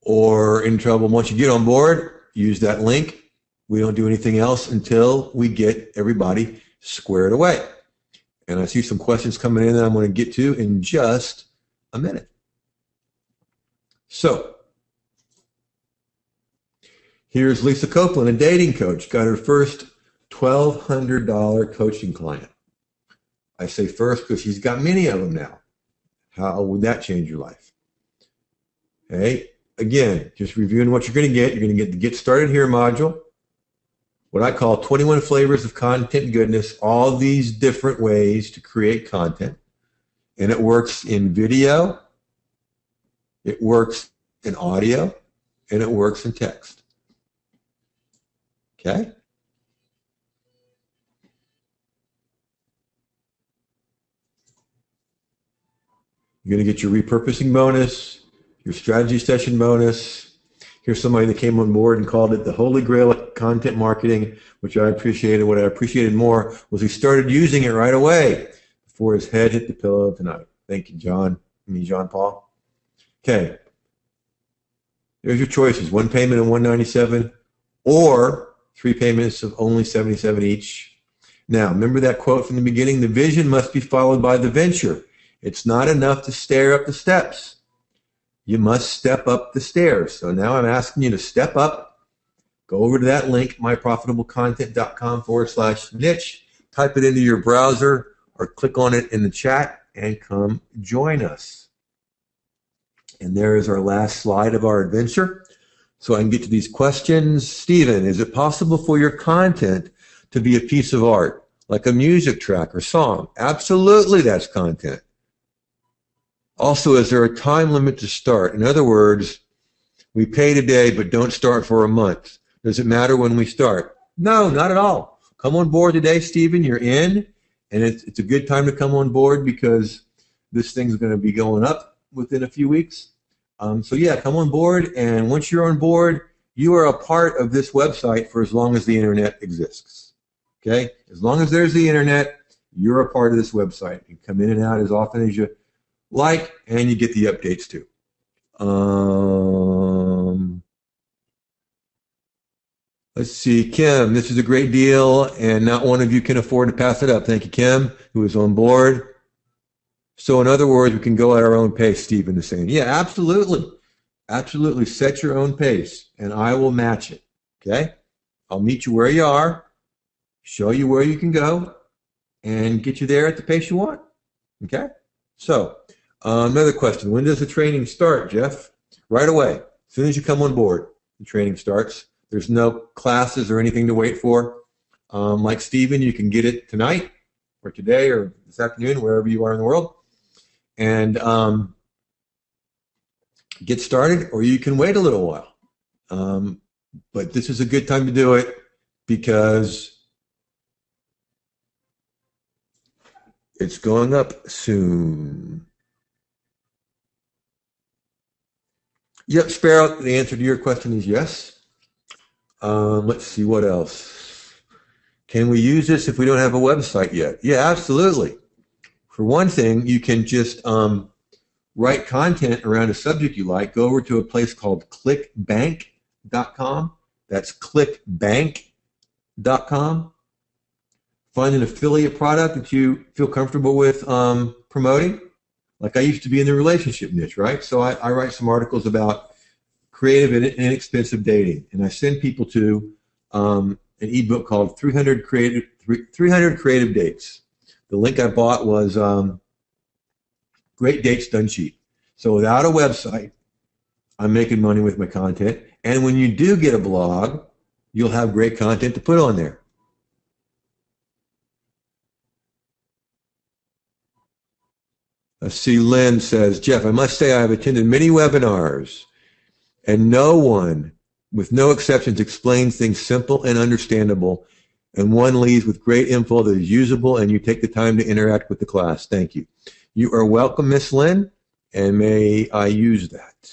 or in trouble once you get on board, use that link. We don't do anything else until we get everybody squared away. And I see some questions coming in that I'm going to get to in just a minute. So, here's Lisa Copeland, a dating coach, got her first $1,200 coaching client. I say first because she's got many of them now. How would that change your life? Okay, again, just reviewing what you're going to get. You're going to get the Get Started Here module, what I call 21 flavors of content goodness, all these different ways to create content. And it works in video, it works in audio, and it works in text. Okay? You're going to get your repurposing bonus, your strategy session bonus. Here's somebody that came on board and called it the Holy Grail of content marketing, which I appreciated. What I appreciated more was he started using it right away before his head hit the pillow tonight. Thank you, John. John Paul. Okay. There's your choices. 1 payment of $197 or 3 payments of only $77 each. Now, remember that quote from the beginning? The vision must be followed by the venture. It's not enough to stare up the steps. You must step up the stairs. So now I'm asking you to step up. Go over to that link, myprofitablecontent.com/niche. Type it into your browser or click on it in the chat and come join us. And there is our last slide of our adventure. So I can get to these questions. Stephen, is it possible for your content to be a piece of art, like a music track or song? Absolutely, that's content. Also, is there a time limit to start? In other words, we pay today but don't start for a month. Does it matter when we start? No, not at all. Come on board today, Stephen. You're in, and it's a good time to come on board because this thing's going to be going up within a few weeks. So yeah, come on board, and once you're on board, you are a part of this website for as long as the internet exists. Okay? As long as there's the internet, you're a part of this website. You can come in and out as often as you like, and you get the updates too. Let's see, Kim, this is a great deal, and not one of you can afford to pass it up. Thank you, Kim, who is on board. So in other words, we can go at our own pace, Stephen is saying. Yeah, absolutely. Absolutely. Set your own pace, and I will match it. Okay? I'll meet you where you are, show you where you can go, and get you there at the pace you want. Okay? So, another question. When does the training start, Jeff? Right away. As soon as you come on board, the training starts. There's no classes or anything to wait for. Like Stephen, you can get it tonight or today or this afternoon, wherever you are in the world, and get started, or you can wait a little while. But this is a good time to do it because it's going up soon. Yep, Sparrow, the answer to your question is yes. Let's see what else. Can we use this if we don't have a website yet? Yeah, absolutely. For one thing, you can just write content around a subject you like. Go over to a place called clickbank.com, That's clickbank.com. Find an affiliate product that you feel comfortable with promoting. Like I used to be in the relationship niche, right? So I write some articles about creative and inexpensive dating, and I send people to an ebook called 300 Creative Dates. The link I bought was Great Dates Done Cheap. So without a website, I'm making money with my content. And when you do get a blog, you'll have great content to put on there. Let's see, Lynn says, Jeff, I must say I have attended many webinars, and no one, with no exceptions, explains things simple and understandable, and one leaves with great info that is usable, and you take the time to interact with the class. Thank you. You are welcome, Miss Lynn, and may I use that.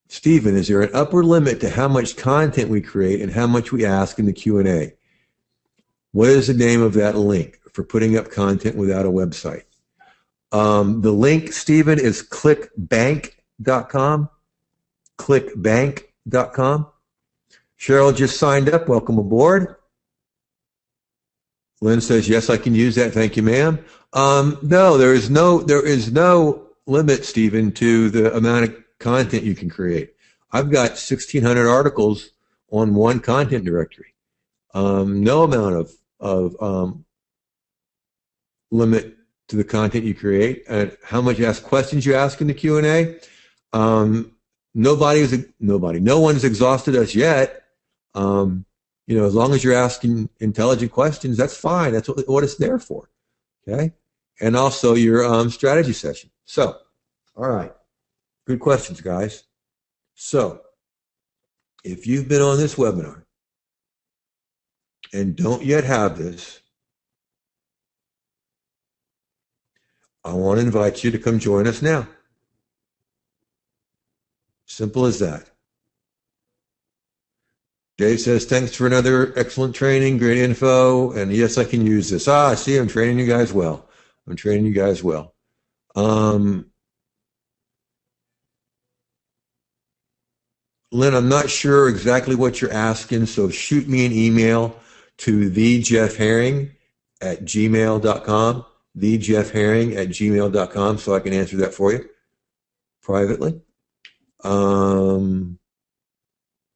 Stephen, is there an upper limit to how much content we create and how much we ask in the Q&A? What is the name of that link for putting up content without a website? The link, Stephen, is clickbank.com. Clickbank.com. Cheryl just signed up. Welcome aboard. Lynn says, yes, I can use that. Thank you, ma'am. No, there is no limit, Stephen, to the amount of content you can create. I've got 1,600 articles on one content directory. No amount of limit to the content you create and how much questions you ask in the Q&A. No one's exhausted us yet. As long as you're asking intelligent questions, that's fine. That's what it's there for. Okay. And also your strategy session. So, all right. Good questions, guys. So, if you've been on this webinar and don't yet have this, I want to invite you to come join us now. Simple as that. Dave says, thanks for another excellent training, great info, and yes, I can use this. I see, I'm training you guys well. Lynn, I'm not sure exactly what you're asking, so shoot me an email to thejeffherring@gmail.com, thejeffherring@gmail.com, so I can answer that for you privately.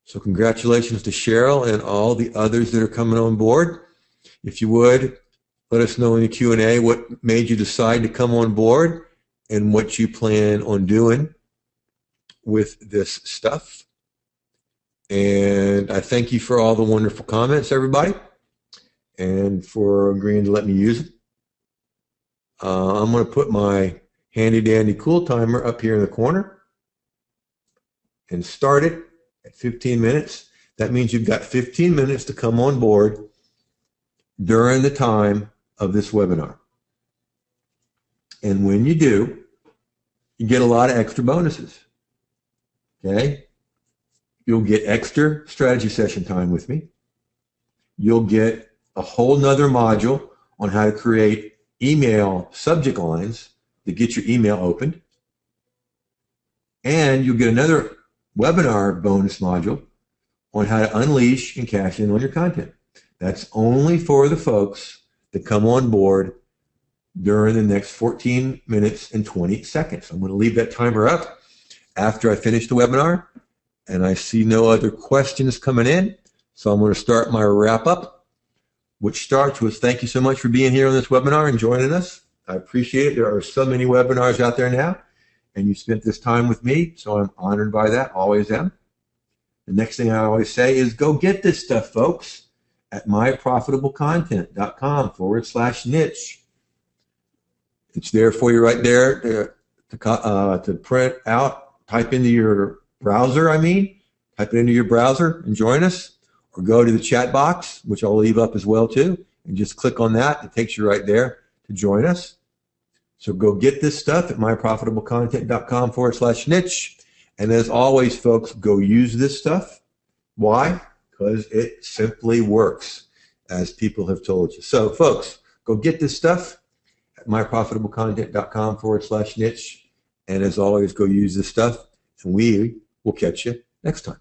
So congratulations to Cheryl and all the others that are coming on board. If you would, let us know in the Q&A what made you decide to come on board and what you plan on doing with this stuff. And I thank you for all the wonderful comments, everybody, and for agreeing to let me use it. I'm going to put my handy-dandy cool timer up here in the corner and start it at 15 minutes. That means you've got 15 minutes to come on board during the time of this webinar. And when you do, you get a lot of extra bonuses. Okay? You'll get extra strategy session time with me. You'll get a whole nother module on how to create email subject lines to get your email opened. And you'll get another webinar bonus module on how to unleash and cash in on your content. That's only for the folks that come on board during the next 14 minutes and 20 seconds. I'm going to leave that timer up after I finish the webinar, and I see no other questions coming in, so I'm going to start my wrap-up, which starts with thank you so much for being here on this webinar and joining us. I appreciate it. There are so many webinars out there now, and you spent this time with me, so I'm honored by that, always am. The next thing I always say is go get this stuff, folks, at myprofitablecontent.com/niche. It's there for you right there to print out, type into your browser, type it into your browser and join us, or go to the chat box, which I'll leave up as well too, and just click on that. It takes you right there to join us. So go get this stuff at myprofitablecontent.com/niche. And as always, folks, go use this stuff. Why? Because it simply works, as people have told you. So, folks, go get this stuff at myprofitablecontent.com/niche. And as always, go use this stuff, and we will catch you next time.